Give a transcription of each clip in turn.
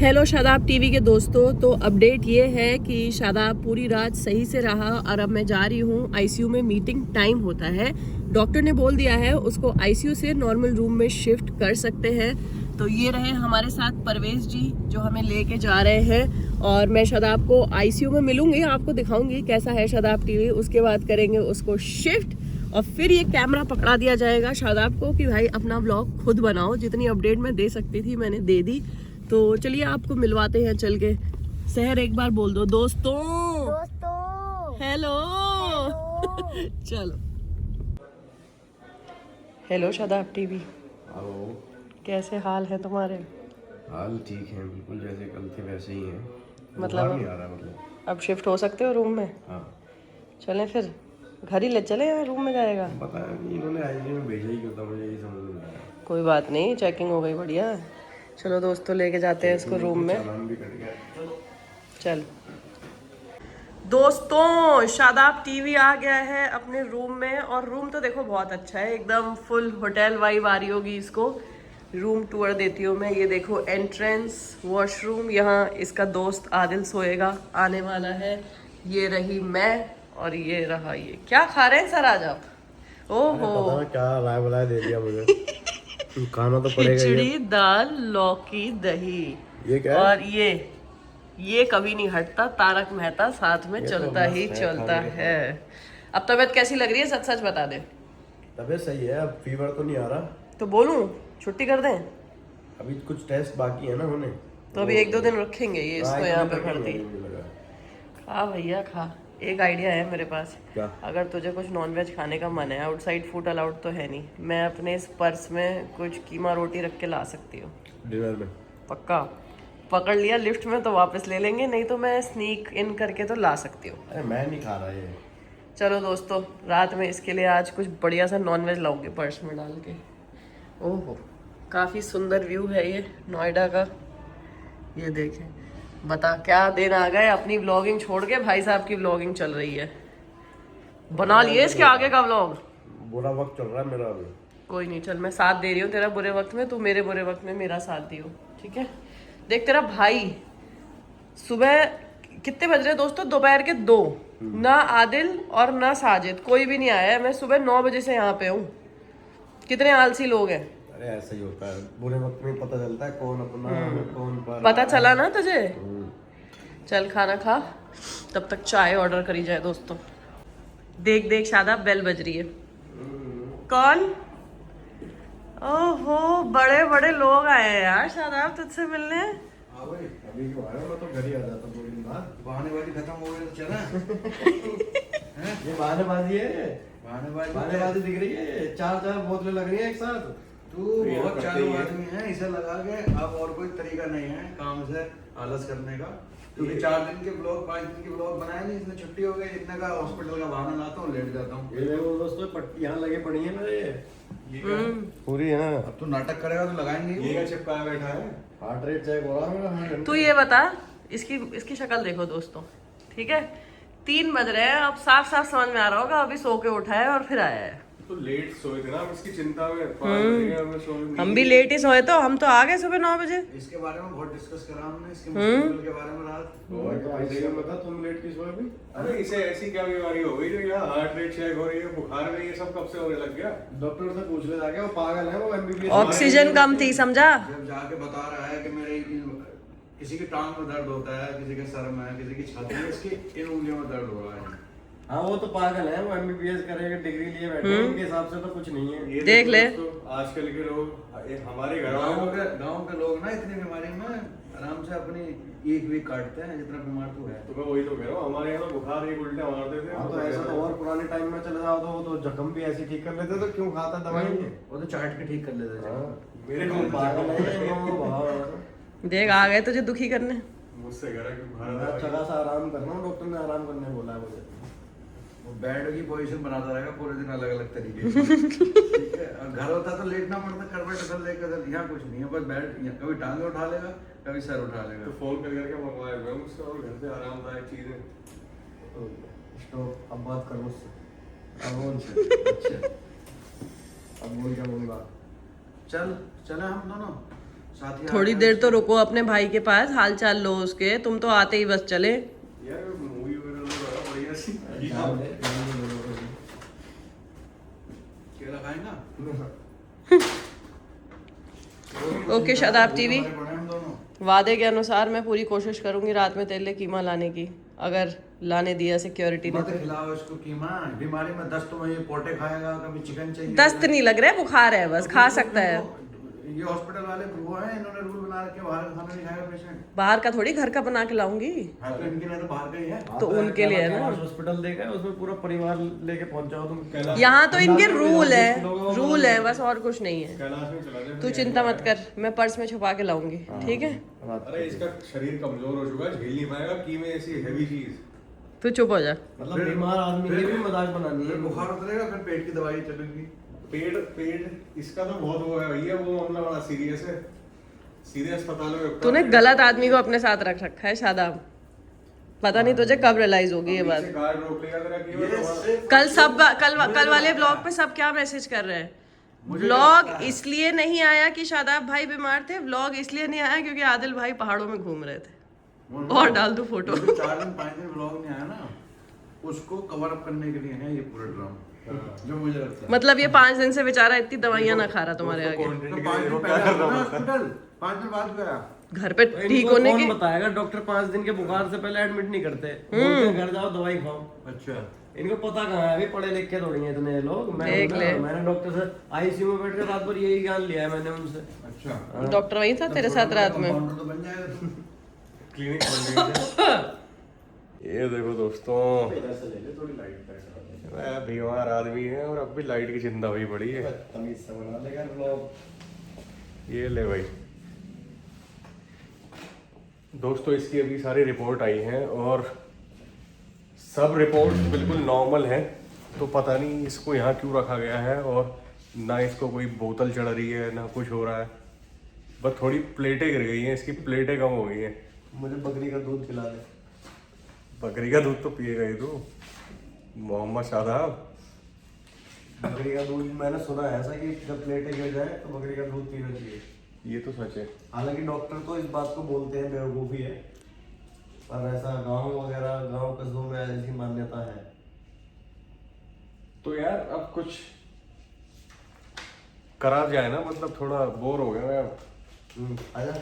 Hello Shadab TV के दोस्तों। तो अपडेट ये है कि शादाब पूरी रात सही से रहा और अब मैं जा रही हूँ आईसीयू में। मीटिंग टाइम होता है, डॉक्टर ने बोल दिया है उसको आईसीयू से नॉर्मल रूम में शिफ्ट कर सकते हैं। तो ये रहे हमारे साथ परवेज जी जो हमें लेके जा रहे हैं और मैं शादाब को आईसीयू में मिलूंगी, आपको दिखाऊंगी कैसा है शादाब टीवी। उसके बाद करेंगे उसको शिफ्ट और फिर ये कैमरा पकड़ा दिया जाएगा शादाब को कि भाई अपना व्लॉग खुद बनाओ। जितनी अपडेट मैं दे सकती थी मैंने दे दी। तो चलिए आपको मिलवाते हैं चल के। शहर एक बार बोल दो दोस्तों। हेलो चलो। Hello Shadab TV. हेलो। कैसे हाल है तुम्हारे? हाल ठीक है, बिल्कुल जैसे कल थे वैसे ही हैं। मतलब नहीं आ रहा मतलब। अब शिफ्ट हो सकते हो रूम में? हाँ चलें फिर घर ही ले चले या रूम में जाएगा? पता नहीं इन्होंने आईसीयू में भेजा ही क्यों था, मुझे ये समझ में नहीं आया। कोई बात नहीं, चेकिंग हो गई बढ़िया। चलो दोस्तों लेके जाते हैं इसको रूम में। चालान भी कट गया। चलो चल दोस्तों, शादाब टीवी आ गया है अपने रूम में और रूम तो देखो बहुत अच्छा है, एकदम फुल होटल वाइब आ रही होगी इसको। रूम टूर देती हूँ मैं। ये देखो एंट्रेंस, वॉशरूम, यहाँ इसका दोस्त आदिल सोएगा, आने वाला है। ये रही मैं और ये रहा ये। क्या खा रहे हैं सर आज आप? ओहो पता नहीं क्या लाया बुलाया दे दिया मुझे। खाना तो पड़ेगा। खिचड़ी, दाल, लौकी, दही। ये क्या है? और ये कभी नहीं हटता, तारक मेहता साथ में चलता ही चलता है। अब तबीयत कैसी लग रही है, सच सच बता दे। तबीयत सही है, अब फीवर तो नहीं आ रहा। तो बोलूं छुट्टी कर दें? अभी कुछ टेस्ट बाकी है ना होने। तो अभी एक दो दिन रखेंगे ये इसको यहाँ पे भर्ती। खा भैया खा। एक आइडिया है मेरे पास। क्या? अगर तुझे कुछ नॉनवेज खाने का मन है, आउटसाइड फूड अलाउड तो है नहीं, मैं अपने इस पर्स में कुछ कीमा रोटी रख के ला सकती हूँ। डिनर में पक्का पकड़ लिया लिफ्ट में तो वापस ले लेंगे, नहीं तो मैं स्नीक इन करके तो ला सकती हूँ। अरे मैं नहीं खा रहा ये। चलो दोस्तों, रात में इसके लिए आज कुछ बढ़िया सा नॉनवेज लाऊंगे पर्स में डाल के। ओहो काफ़ी सुंदर व्यू है ये नोएडा का। ये देखें, बता क्या दिन आ गए। अपनी व्लॉगिंग छोड़ के भाई साहब की व्लॉगिंग चल रही है। बना लिए इसके आगे का व्लॉग। बुरा वक्त चल रहा है मेरा अभी। कोई नहीं, चल मैं साथ दे रही हूँ तेरा बुरे वक्त में, तू मेरे बुरे वक्त में मेरा साथ दियो, ठीक है? देख तेरा भाई सुबह कितने बज रहे दोस्तों? दोपहर के 2। ना आदिल और ना साजिद, कोई भी नहीं आया है। मैं सुबह 9 बजे से यहाँ पे हूँ। कितने आलसी लोग हैं। अरे ऐसा ही होता है, बुरे वक्त में पता चलता है कौन अपना कौन पर। पता चला ना तुझे? चल खाना खा, तब तक चाय ऑर्डर करी जाए दोस्तों। देख देख शादाब बेल बज रही है। कौन? ओहो बड़े बड़े लोग आए हैं यार शादाब तुझसे मिलने। हाँ भाई, अभी क्यों आया? मैं तो घर ही आ जाता 2 दिन बाद। बहानेबाजी खत्म हो गई तो चला। ये बहानेबाजी है। बहानेबाजी बहानेबाजी दिख रही है, 4 बोतलें लग रही है एक साथ। तू बहुत चालू आदमी है, इसे लगा के अब और कोई तरीका नहीं है काम से आलस करने का। क्योंकि 4 दिन के ब्लॉग 5 दिन के ब्लॉग बनाए नहीं, इसमें छुट्टी हो गई, इतने का हॉस्पिटल का बहाना लाता हूँ, लेट जाता हूँ। ये देखो दोस्तों, पट्टी यहाँ लगी पड़ी है मेरे पूरी है। अब तू नाटक करेगा तो लगाएंगे। ये क्या चिपकाया बैठा है? हार्ट रेट चेक हो रहा है मेरा। तू ये बता, इसकी शक्ल देखो दोस्तों, ठीक है? 3 बज रहे हैं, अब साफ साफ समझ में आ रहा होगा अभी सो के उठा है और फिर आया है। तो लेट सोए थे ना, अब इसकी चिंता में 5 बजे में सोए। हम भी लेट ही सोए, तो हम तो आ गए सुबह 9 बजे। इसके बारे में बहुत डिस्कस करा हमने, इसके हॉस्पिटल के बारे में रात। तो आईसीयू में बता, तुम लेट किस हुए अभी? अरे इसे ऐसी क्या बीमारी हो गई जो यहाँ हार्ट रेट चेक हो रही है, बुखार में, ये सब कब से होने लग गया? डॉक्टर से पूछ ले जाके, वो पागल है, वो एमबीबीएस। ऑक्सीजन कम थी समझा। जब जाके बता रहा है कि मेरे किसी की टांग में दर्द होता है, किसी के सर में, किसी की छाती में, इसकी इन उंगलियों में दर्द हो रहा है। हाँ वो तो पागल है, वो एमबीबीएस करेगा, डिग्री लिए बैठे हैं, उनके हिसाब से तो कुछ नहीं है। ये देख ले। दोस्तों, आजकल के लोग, हमारे घर गाँव के लोग ना इतनी बीमारी में आराम से अपनी एक वीक काटते हैं, जितना बीमार तू है। तो मैं वही तो कह रहा हूँ, हमारे यहाँ तो बुखार एक उल्टे मारते थे। हाँ तो ऐसा तो और पुराने टाइम में चले जाओ तो वो तो जख्म भी ऐसे ठीक कर लेते, तो क्यों खाता दवाई? वो तो चाट के ठीक कर लेते थे। मेरे तो पागल है वो। देख आ गए तुझे दुखी करने। मुझसे कह रहा कि मैं बुखार अच्छा खासा आराम करना हूँ, डॉक्टर ने आराम करने बोला है मुझे। वो बेड की पोजीशन बनाता रहेगा पूरे दिन अलग अलग तरीके से। ठीक है, और घर होता तो लेटना पड़ता, करवट इधर लेकर उधर। यहाँ कुछ नहीं है, बस बेड, कभी टांगे उठा लेगा, कभी सर उठा लेगा। तो फोन करके मंगवाए हुए मुझसे, और घर से आरामदायक चीजें। स्टॉप, अब बात कर मुझसे। अब उनसे अच्छा, अब बोल क्या बोलूँगा? चल चले हम दोनों साथी थोड़ी आते देर हैं तो रुको अपने भाई के पास, हाल चाल लो उसके। तुम तो आते ही बस चले। यार मूवी वगैरह तो बड़ा बढ़िया सी केला खाएंगा ओके शादाब टीवी, हमारे बड़े हम दोनों वादे के अनुसार मैं पूरी कोशिश करूंगी रात में तेरे लिए कीमा लाने की, अगर लाने दिया सिक्योरिटी ने मत तो। खिलाओ इसको कीमा, बीमारी में दस्त में ये पोटे खाएगा, कभी चिकन चाहिए। दस्त नहीं लग रहा है, बुखार है बस, खा सकता है। ये हॉस्पिटल वाले वो हैं, इन्होंने रूल बना रखे बाहर का खाना नहीं खाएगा पेशेंट। बाहर का थोड़ी, घर का बना के लाऊंगी। हाँ तो इनके लिए तो बाहर का ही है। तो उनके लिए है ना। हॉस्पिटल देखा है, उसमें पूरा परिवार लेके पहुंच जाओ तुम। यहाँ तो इनके अंदाजा रूल लगाओ, है, 20 लोगों को रूल है बस, और कुछ नहीं है। कैलाश में चला जाए तू चिंता मत कर, मैं पर्स में छुपा के लाऊंगी, ठीक है। अरे इसका शरीर कमजोर हो चुका है, झेल नहीं पाएगा कीमे ऐसी हैवी चीज। तू चुप हो जा। मतलब बीमार आदमी की भी मजाक बनानी फिर है। बुखार उतरेगा, फिर पेट की दवाई चलेगी। पेट इसका तो बहुत वो है भैया, वो मामला बड़ा सीरियस है, सीधे अस्पताल में तूने गलत आदमी को अपने साथ रख रखा है शादाब, पता नहीं तुझे कब रियलाइज होगी ये बात। गार्ड रोक लेगा तेरा कीमा ये तो सिर्फ कल वाले ब्लॉग पे सब क्या मैसेज कर रहे हैं। व्लॉग इसलिए नहीं आया कि शादाब भाई बीमार थे, व्लॉग इसलिए नहीं आया क्योंकि आदिल भाई पहाड़ों में घूम रहे थे। और डाल दो फोटो। जो 4 दिन 5 दिन व्लॉग नहीं आया ना, उसको कवर अप करने के लिए है ये पूरा ड्रामा, जो मुझे लगता है। मतलब ये 5 दिन से बेचारा इतनी दवाइयां ना खा रहा तुम्हारे आगे। तो 5 दिन पहले आया था ना हॉस्पिटल, 5 दिन बाद गया। घर पे ठीक होने कौन के। बताएगा, डॉक्टर 5 दिन के बुखार से पहले एडमिट नहीं करते, बोलते हैं घर जाओ दवाई खाओ। अच्छा इनको पता कहाँ है, अभी पढ़े लिखे थोड़ी हैं इतने लोग। देख ले। मैंने डॉक्टर से आईसीयू में बैठ कर रात भर यही ज्ञान लिया है मैंने उनसे। अच्छा डॉक्टर वहीं था तेरे साथ रात में। कंपाउंडर तो बन जाएगा तू। क्लिनिक बन गई। ये देखो दोस्तों, थोड़ी लाइट मैं बीमार आदमी है और अब भी लाइट की चिंता हुई पड़ी है। तमीज से बना लेगा लोग। ये ले भाई दोस्तों, इसकी अभी सारी रिपोर्ट आई है और सब रिपोर्ट बिल्कुल नॉर्मल है। तो पता नहीं इसको यहाँ क्यों रखा गया है, और ना इसको कोई बोतल चढ़ रही है ना कुछ हो रहा है, बस थोड़ी प्लेटें गिर गई हैं, इसकी प्लेटें कम हो गई हैं। मुझे बकरी का दूध पिला दे। बकरी का दूध तो पिएगा ही तू मोहम्मद शादाब। बकरी का दूध मैंने सुना है ऐसा कि जब प्लेटें गिर जाए तो बकरी का दूध पीना चाहिए। ये तो सच है। हालांकि डॉक्टर तो इस बात को बोलते हैं बेवकूफ़ी है, पर ऐसा गांव वगैरह गांव कस्बों में ऐसी मान्यता है। तो यार अब कुछ करा जाए ना, मतलब थोड़ा बोर हो गया मैं। आजा।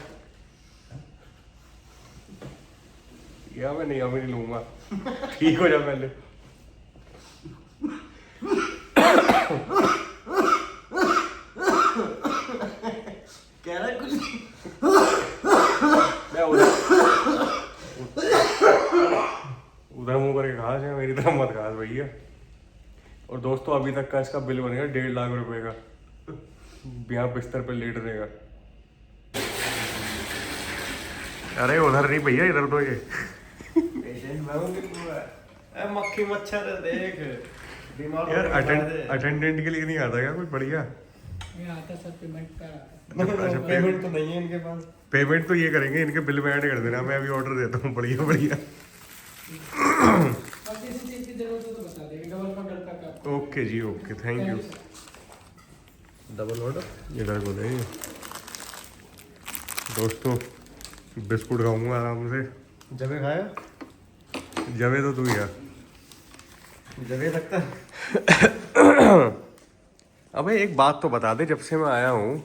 या मैं नहीं लूंगा, ठीक हो जा पहले। कह रहा है कुछ मैं उधर मुंह करके कहा जाए, मेरी तरफ मत कहा भैया। और दोस्तों अभी तक का इसका बिल बनेगा 1.5 लाख रुपए का, यहाँ बिस्तर पे लेटने का। अरे उधर नहीं भैया, इधर तो ये पेशेंट मैं हूँ कि पूरा ए मक्खी मच्छर है, देख बीमार यार होने के बाद है। अटेंडेंट के लिए नहीं आता क्या कुछ बढ़िया? आता सर पेमेंट का। अच्छा, पेमेंट तो नहीं है इनके पास। पेमेंट तो ये करेंगे, इनके बिल में ऐड कर देना, मैं अभी ऑर्डर देता हूँ बढ़िया बढ़िया। और किसी चीज की जरूरत हो तो बता देंगे, डबल का डर का। ओके जी, okay, thank you. Double order इधर को दे दोस्तों, बिस्कुट खाऊंगा आराम से। जबे खाया जबे तो तू यार जबे लगता अबे एक बात तो बता दे, जब से मैं आया हूँ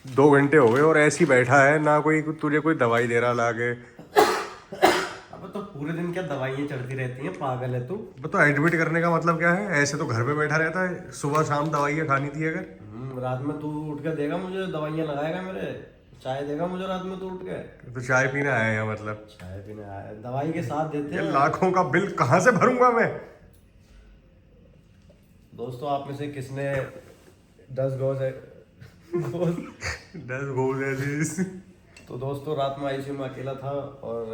2 घंटे हो गए और ऐसे ही बैठा है, ना कोई तुझे कोई दवाई दे रहा लाके। अब तो पूरे दिन क्या दवाइयाँ चढ़ती रहती हैं, पागल है तू। तो एडमिट करने का मतलब क्या है? ऐसे तो घर पे बैठा रहता है, सुबह शाम दवाइयाँ खानी थी अगर। रात में तू उठ के देगा मुझे, दवाइयाँ लगाएगा मेरे, चाय देगा मुझे रात में तू उठ के। तो चाय पीने आया है मतलब? चाय पीने आया, दवाई के साथ देते ये हैं। लाखों का बिल कहाँ से भरूंगा मैं? दोस्तों आप में से किसने 10 गौ से 10 गोल ऐसे। तो दोस्तों रात में आईसीयू में अकेला था और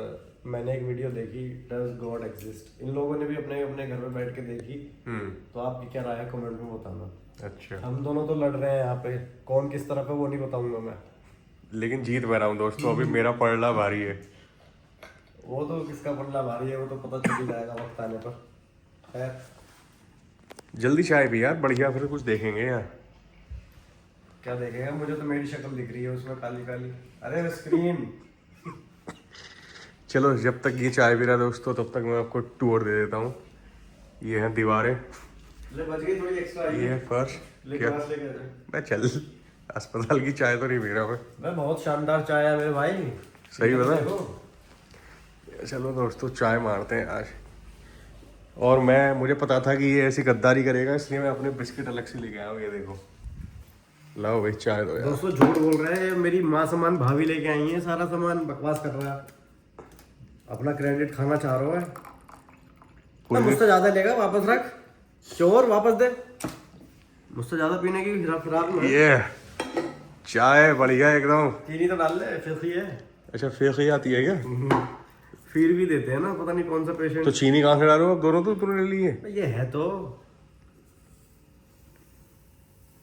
मैंने एक वीडियो देखी, डज गॉड एग्जिस्ट। इन लोगों ने भी अपने अपने घर में बैठ के देखी। तो आपकी क्या राय है कमेंट में बताना। अच्छा, हम दोनों तो लड़ रहे हैं यहाँ पे, कौन किस तरफ है वो नहीं बताऊंगा मैं। लेकिन जीत मैं रहा हूँ दोस्तों, अभी मेरा पलड़ा भारी है। वो तो किसका पल्ला भारी है वो तो पता चल ही जाएगा वक्त आने पर। खैर जल्दी चाय पी यार बढ़िया, फिर कुछ देखेंगे यार। क्या देखेगा, मुझे तो मेरी शक्ल दिख रही है उसमें काली काली। अरे स्क्रीन। चलो जब तक ये चाय पी रहा है दोस्तों तब तक मैं आपको टूर दे देता हूँ। ये हैं दीवारें, ले बच गई थोड़ी एक्स्ट्रा। ये है फर्श। क्या लेके आ। मैं चल अस्पताल की चाय तो नहीं पी रहा मैं। बहुत शानदार चाय है मेरे भाई। सही बता। देखो। चलो दोस्तों चाय मारते हैं आज। और मुझे पता था कि ये ऐसी गद्दारी करेगा, इसलिए मैं अपने बिस्किट अलग से लेके आया हूँ। ये देखो, लाओ भाई चाय दो यार। दोस्तों झूठ बोल रहे हैं, मेरी माँ सामान भाभी लेके आई है, सारा सामान बकवास कर रहा है, अपना क्रेडिट खाना चाह रहा है। ना मुझसे ज्यादा लेगा, वापस रख, चोर वापस दे। मुझसे ज्यादा पीने की फिराक में। ये चाय बढ़िया एकदम। चीनी तो डाल ले, फिर है। अच्छा फेंकी आती है क्या? फिर भी देते हैं ना, पता नहीं कौन सा पेशेंट। तो चीनी कहाँ से डालो अब? दोनों तो तूने ले लिए। ये है तो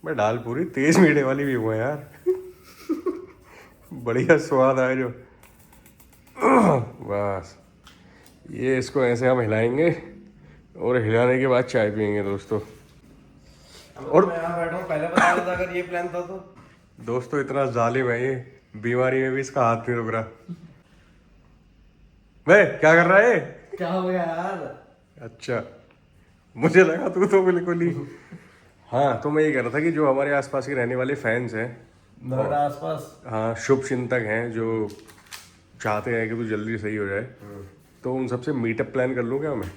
मैं डाल पूरी तेज मीठे वाली भी हुआ यार। बढ़िया स्वाद आया जो। बस ये इसको ऐसे हम हिलाएंगे और हिलाने के बाद चाय पियेंगे दोस्तों। और मैं यहाँ बैठा हूँ, पहले बता देता अगर ये प्लान था तो। दोस्तों इतना जालिम है ये, बीमारी में भी इसका हाथ नहीं रुक रहा। वे क्या कर रहा है? क्या हो गया यार? अच्छा मुझे लगा तू तो बिल्कुल ही। हाँ तो मैं ये कह रहा था कि जो हमारे आसपास के रहने वाले फैंस हैं, नोएडा आसपास, हाँ शुभ चिंतक हैं जो चाहते हैं कि तू जल्दी सही हो जाए, तो उन सबसे मीटअप प्लान कर लूँ क्या मैं?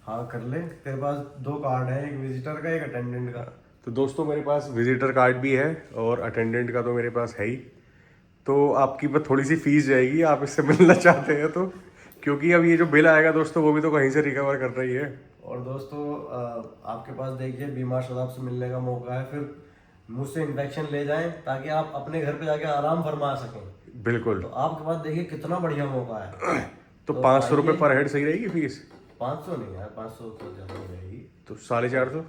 हाँ कर ले। तेरे पास 2 कार्ड है, एक विजिटर का एक अटेंडेंट का। तो दोस्तों मेरे पास विजिटर कार्ड भी है और अटेंडेंट का तो मेरे पास है ही। तो आपकी बस थोड़ी सी फीस जाएगी, आप इससे मिलना चाहते हैं तो, क्योंकि अब ये जो बिल आएगा दोस्तों वो भी तो कहीं से रिकवर कर रही है। और दोस्तों आपके पास देखिए बीमार शदाब से मिलने का मौका है, फिर मुझसे इन्फेक्शन ले जाएं ताकि आप अपने घर पे जाके आराम फरमा सकें। बिल्कुल। तो आपके पास देखिए कितना बढ़िया मौका है। तो 500 रुपये पर हेड सही रहेगी फीस? 500 नहीं यार, 500 तो ज़्यादा हो जाएगी। तो 450?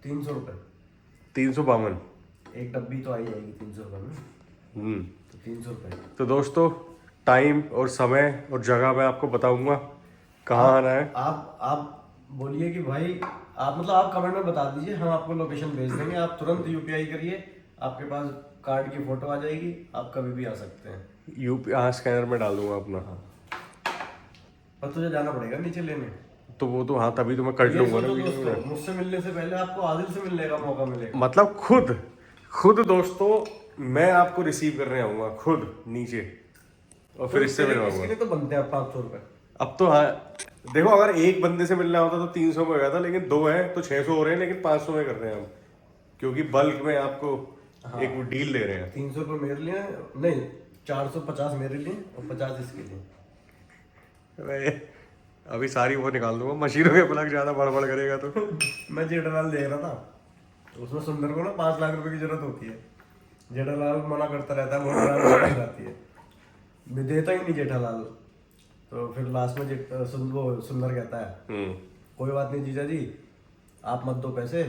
300 रुपये। 352? एक डब्बी तो आई जाएगी 300 रुपये में। तो 300 रुपये। तो दोस्तों टाइम और समय और जगह मैं आपको बताऊंगा कहाँ आना है। आप बोलिए कि भाई आप मतलब आप कमेंट में बता दीजिए, हम आपको लोकेशन भेज देंगे। आप तुरंत यूपीआई करिए, आपके पास कार्ड की फोटो आ जाएगी, आप कभी भी आ सकते हैं। यूपी स्कैनर में डाल दूंगा अपना। पर तुझे जाना पड़ेगा नीचे लेने। तो वो तो हाँ तभी तो मैं कर लूंगा ना। दोस्तों मुझसे मिलने से पहले आपको आदिल से मिलने का मौका मिलेगा। मतलब खुद दोस्तों मैं आपको रिसीव करने आऊंगा खुद नीचे, और फिर इससे मिलवाऊंगा। इसके लिए तो बनते हैं 500 रुपये। अब तो हाँ देखो, अगर एक बंदे से मिलना होता तो 300 में हो गया था, लेकिन 2 हैं तो 600 हो रहे हैं, लेकिन 500 में कर रहे हैं हम, क्योंकि बल्क में आपको एक डील दे रहे हैं। 300 रुपये मेरे लिए नहीं, 450 मेरे लिए और 50 इसके लिए। मैं अभी सारी वो निकाल दूंगा, मशीनों के प्लग ज्यादा बड़बड़ करेगा तो। मैं जेठालाल देख रहा था, उसमें सुंदर को ना 5 लाख रुपए की जरूरत होती है। जेठालाल मना करता रहता है, मोटर जाती है, देता ही नहीं जेठालाल। तो फिर लास्ट में सुंदर कहता है कोई बात नहीं जीजा जी, आप मत दो पैसे,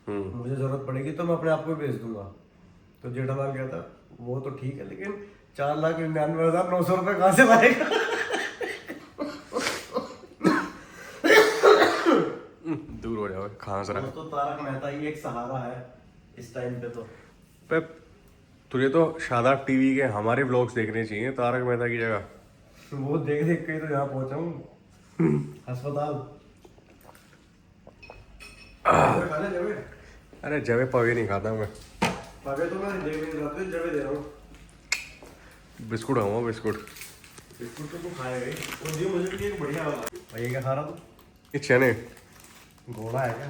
मुझे जरूरत पड़ेगी तो मैं अपने आप को भेज दूंगा। तो जेठालाल कहता वो तो ठीक है, लेकिन 4,99,900 रुपये कहाँ से लाएगा? दूर हो जाओ खांस रहा। तो तारक मेहता ही एक सहारा है इस टाइम पे। तो तुझे तो शादाब टीवी के हमारे व्लॉग्स देखने चाहिए तारक मेहता की जगह। वो देख देख के तो यहाँ पहुंचा हूँ अस्पताल। खाने जवे? अरे जवे पवे नहीं खाता मैं। पवे तो मैं देख नहीं रहा, जवे दे रहा हूँ। बिस्कुट खाऊंगा बिस्कुट। बिस्कुट तो तू खाएगा ही। और जी मुझे भी एक बढ़िया वाला। भाई ये क्या खा रहा तू? ये चने। घोड़ा है क्या?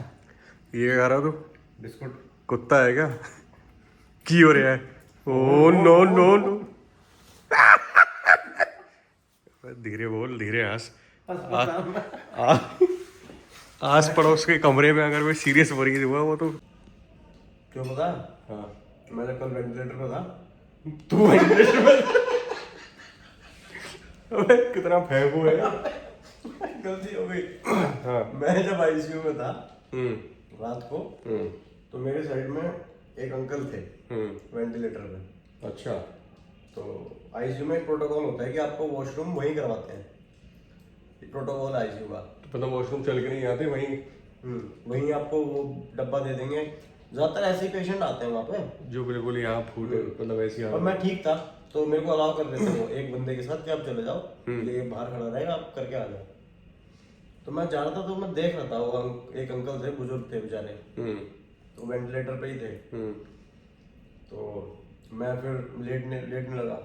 ये क्या खा रहा तू? बिस्कुट। कुत्ता है क्या? की हो रहा है? Oh no no no. धीरे बोल, धीरे हंस। आस पड़ोस के कमरे में अगर कोई सीरियस मरीज हुआ वो तो क्यों पता? हाँ मैं जब कल वेंटिलेटर पे था। तू वेंटिलेटर में? अबे कितना फेंकू है। गलती हो गई। हाँ मैं जब आईसीयू में था रात को, हम्म तो मेरे साइड में एक अंकल थे वेंटिलेटर पे। अच्छा। तो आईसीयू में एक प्रोटोकॉल होता है कि आपको वॉशरूम वहीं करवाते हैं। प्रोटोकॉल आईसीयू का। तो मतलब वॉशरूम चल के नहीं आते वहीं? वहीं आपको वो डब्बा दे देंगे ज्यादातर ऐसे ही पेशेंट आते हैं वहाँ पे। जो बिल्कुल यहाँ फूटे मतलब ऐसी और मैं ठीक था तो मेरे को अलाउ कर देते वो एक बंदे के साथ कि आप चले जाओ, ये बाहर खड़ा रहेगा, आप करके आ जाओ। तो मैं जा रहा था तो मैं देख रहा था वो एक अंकल थे, बुजुर्ग थे बेचारे, तो वेंटिलेटर पे ही थे। तो मैं फिर लेटने लगा।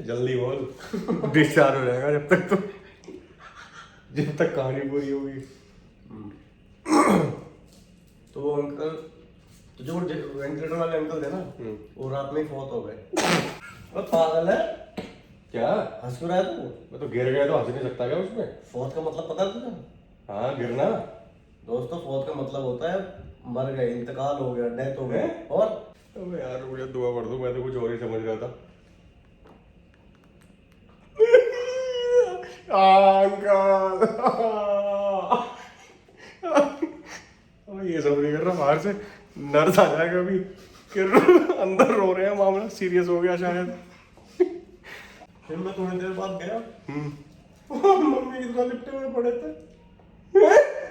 जल्दी बोल डिस्चार्ज हो जाएगा जब तक कहानी पूरी होगी। तो वो अंकल, तो जो वेंटिलेटर वाले अंकल थे ना, वो रात में ही फौत हो गए। वो पागल है क्या? हंस क्यों रहा है तू? मैं तो गिर गया तो हंस नहीं सकता क्या उसमें? फौत का मतलब पता है तुझे? हाँ गिरना। दोस्तों फौत का मतलब होता है मर गए, इंतकाल हो गया, डेथ हो गई। और अबे यार मुझे दुआ कर दो, मैं तो कुछ और ही समझ रहा था। अंकल ये सब नहीं कर रहा, बाहर से नर्स आ जाएगा अभी कि अंदर रो रहे हैं, मामला सीरियस हो गया शायद। फिर मैं थोड़ी देर बाद गया, मम्मी की तरह लिपटे हुए पड़े थे।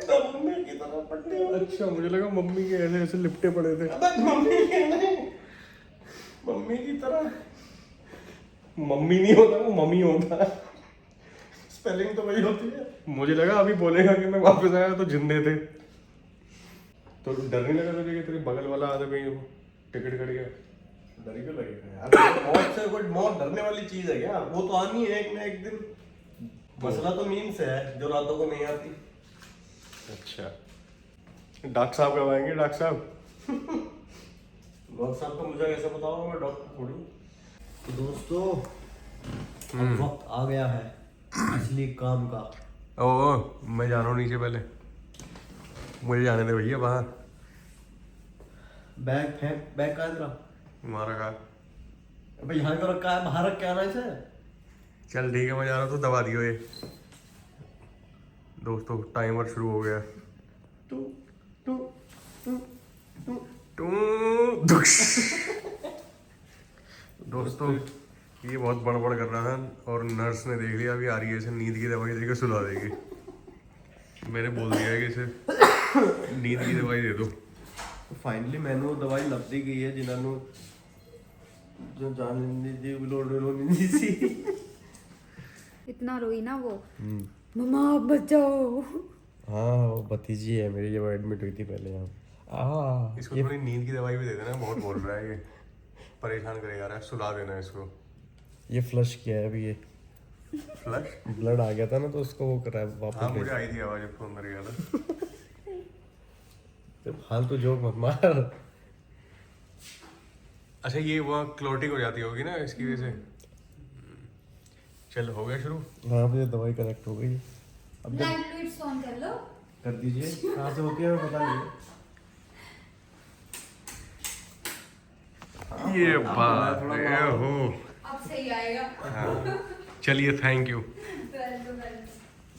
तो मम्मी की तरह पड़े हुए। अच्छा मुझे लगा मम्मी के ऐसे ऐसे लिपटे पड़े थे। अबे मम्मी के नहीं, मम्मी की तरह। मम्मी नहीं होता वो मम्मी होता है। स्पेलिंग तो वही होती है। मुझे लगा अभी बोलेगा कि मैं वापस आया तो जिंदे थे। तो डर नहीं लगा तुझे कि तेरे बगल वाला आदमी टिकट कट गया? डर ही क्यों लगेगा यार? मौत से कोई मौत डरने वाली चीज है क्या? वो तो आनी है एक ना एक दिन। मसला तो नींद से है जो रातों को नहीं आती। अच्छा डॉक्टर साहब कब आएंगे? डॉक्टर साहब डॉक्टर साहब को मुझे कैसे बताओ, मैं डॉक्टर थोड़ी। तो दोस्तों अब वक्त आ गया है असली काम का। ओ मैं जा रहा हूँ नीचे, पहले मुझे जाने दे भैया बाहर। बैग फेंक, बैग कहाँ तेरा? तुम्हारा कहा। अबे यहाँ क्यों रखा है? बाहर रख के आना इसे। चल ठीक है मैं जा रहा हूँ, तो दबा दियो ये। दोस्तों टाइमर शुरू हो गया। Two two two two. दोस्तों ये बहुत बड़बड़ कर रहा था और नर्स ने देख लिया, अभी आ रही है, इसे नींद की दवाई देकर सुला देगी। मैंने बोल दिया है कि इसे नींद की दवाई दे दो। फाइनली मैंने दवाई लग दी गई है जिन्होंने जो जान दी लो सी। इतना रोई ना वो, मम्मा आप बचाओ। हाँ वो भतीजी है मेरी, जब एडमिट हुई थी पहले यहाँ। इसको थोड़ी नींद की दवाई भी दे देना, बहुत बोल रहा है ये, परेशान करे जा रहा है, सुला देना इसको। ये फ्लश किया है अभी, ये फ्लश ब्लड आ गया था ना तो उसको वो करा है वापस। हाँ मुझे आई थी आवाज जब फोन कर गया था। तो फालतू जोक मत मार। अच्छा ये वो क्लोटिंग हो जाती होगी ना इसकी वजह से। चल हो गया शुरू। हाँ मुझे दवाई कनेक्ट हो गई। अब जब लाइट लुइट्स ऑन कर लो। कर दीजिए, कहाँ से होती है पता नहीं। ये बात ये हो। अब सही आएगा। हाँ चलिए थैंक यू।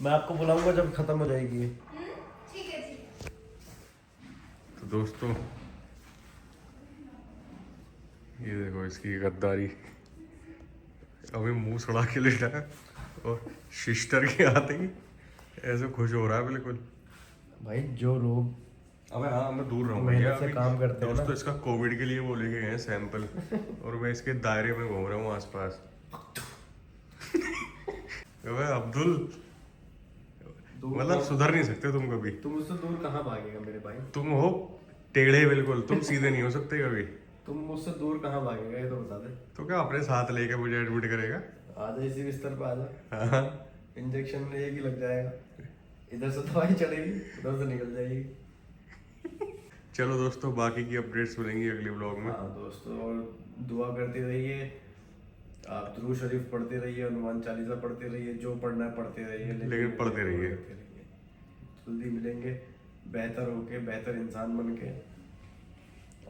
मैं आपको बुलाऊंगा जब खत्म हो जाएगी। ठीक है ठीक है। तो दोस्तों ये देखो इसकी गद्दारी, अभी मुंह सड़ा के लेटा है और सिस्टर के आते ही ऐसे खुश हो रहा है बिल्कुल। भाई जो लोग अबे हाँ मैं दूर रहूँ मेहनत भैया से अभी। काम करते हैं दोस्तों ना। इसका कोविड के लिए वो लेके गए हैं सैंपल और मैं इसके दायरे में घूम रहा हूँ आसपास। अबे अब्दुल मतलब सुधर नहीं सकते तुम कभी। तुम उससे दूर कहाँ भागेगा मेरे भाई? तुम हो टेढ़े बिल्कुल, तुम सीधे नहीं हो सकते कभी। तुम मुझसे दूर कहाँ भागेगा ये तो बता दे। तो क्या अपने साथ लेके मुझे एडमिट करेगा? आ जा इसी बिस्तर पे आ जा। हाँ इंजेक्शन में एक ही लग जाएगा, इधर से दवाई चलेगी उधर से निकल जाएगी। चलो दोस्तों बाकी की अपडेट्स मिलेंगी अगले व्लॉग में। हाँ दोस्तों, और दुआ करते रहिए, आप दुरूद शरीफ पढ़ते रहिए, हनुमान चालीसा पढ़ते रहिए, जो पढ़ना है पढ़ते रहिए, लेकिन पढ़ते रहिए। जल्दी मिलेंगे बेहतर होके, बेहतर इंसान बन के।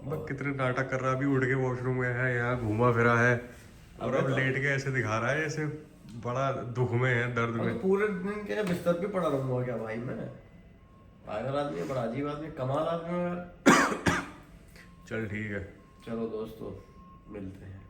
अब कितने नाटक कर रहा है, अभी उठ के वॉशरूम में है, यहाँ घूमा फिरा है और अब लेट के ऐसे दिखा रहा है जैसे बड़ा दुख में है, दर्द और में। पूरे दिन क्या बिस्तर पे पड़ा रहूंगा क्या भाई मैं? पागल आदमी है, बड़ा अजीब आदमी, कमाल आदमी है। चल ठीक है। चलो दोस्तों मिलते हैं।